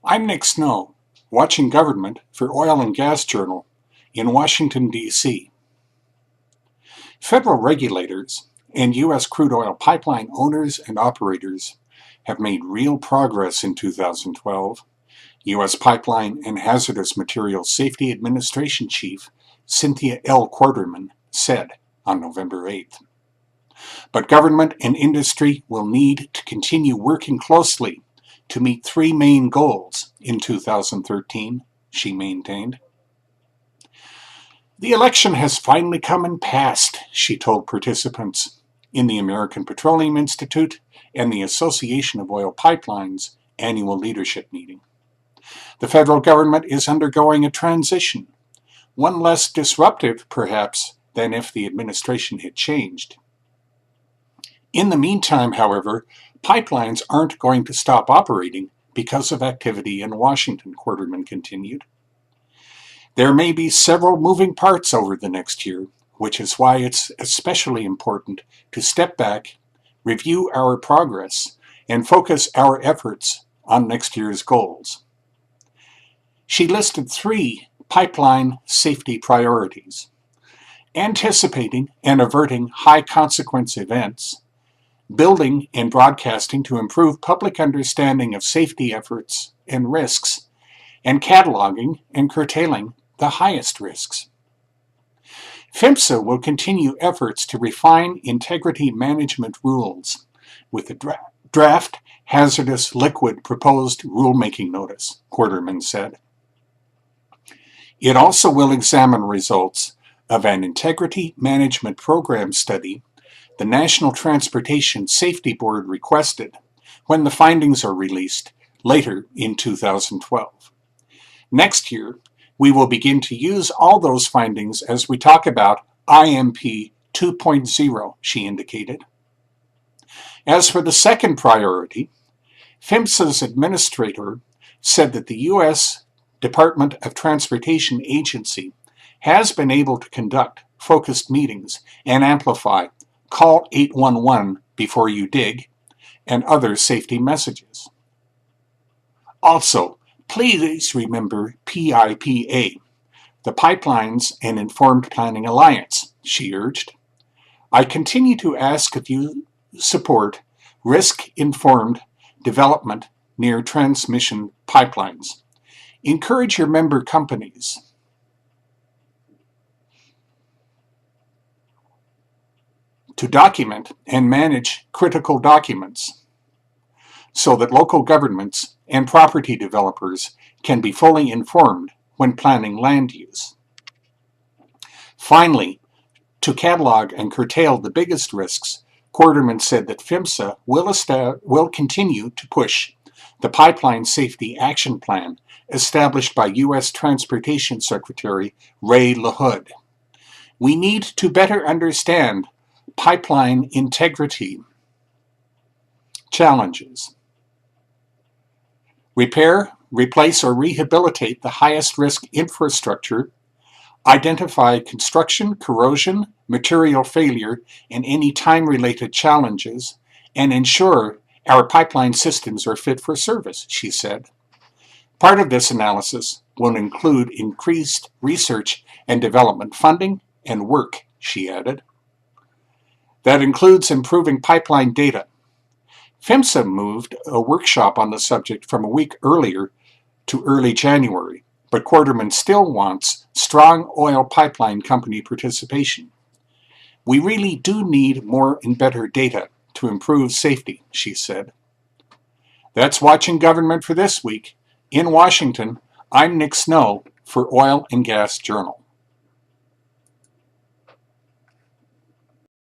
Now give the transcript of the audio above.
I'm Nick Snow, watching government for Oil and Gas Journal in Washington, D.C. Federal regulators and U.S. crude oil pipeline owners and operators have made real progress in 2012, U.S. Pipeline and Hazardous Materials Safety Administration Chief Cynthia L. Quarterman said on November 8th. But government and industry will need to continue working closely to meet three main goals in 2013, she maintained. The election has finally come and passed, she told participants in the American Petroleum Institute and the Association of Oil Pipelines annual leadership meeting. The federal government is undergoing a transition, one less disruptive, perhaps, than if the administration had changed. In the meantime, however, pipelines aren't going to stop operating because of activity in Washington, Quarterman continued. There may be several moving parts over the next year, which is why it's especially important to step back, review our progress, and focus our efforts on next year's goals. She listed three pipeline safety priorities: anticipating and averting high-consequence events, building and broadcasting to improve public understanding of safety efforts and risks, and cataloging and curtailing the highest risks. PHMSA will continue efforts to refine integrity management rules with the draft hazardous liquid proposed rulemaking notice, Quarterman said. It also will examine results of an integrity management program study the National Transportation Safety Board requested when the findings are released later in 2012. Next year, we will begin to use all those findings as we talk about IMP 2.0, she indicated. As for the second priority, PHMSA's administrator said that the U.S. Department of Transportation Agency has been able to conduct focused meetings and amplify Call 811 before you dig, and other safety messages. Also, please remember PIPA, the Pipelines and Informed Planning Alliance, she urged. I continue to ask if you support risk-informed development near transmission pipelines. Encourage your member companies to document and manage critical documents so that local governments and property developers can be fully informed when planning land use. Finally, to catalog and curtail the biggest risks, Quarterman said that PHMSA will continue to push the Pipeline Safety Action Plan established by U.S. Transportation Secretary Ray LaHood. We need to better understand pipeline integrity challenges. Repair, replace, or rehabilitate the highest risk infrastructure, identify construction, corrosion, material failure, and any time-related challenges, and ensure our pipeline systems are fit for service, she said. Part of this analysis will include increased research and development funding and work, she added. That includes improving pipeline data. PHMSA moved a workshop on the subject from a week earlier to early January, but Quarterman still wants strong oil pipeline company participation. We really do need more and better data to improve safety, she said. That's Watching Government for this week. In Washington, I'm Nick Snow for Oil and Gas Journal.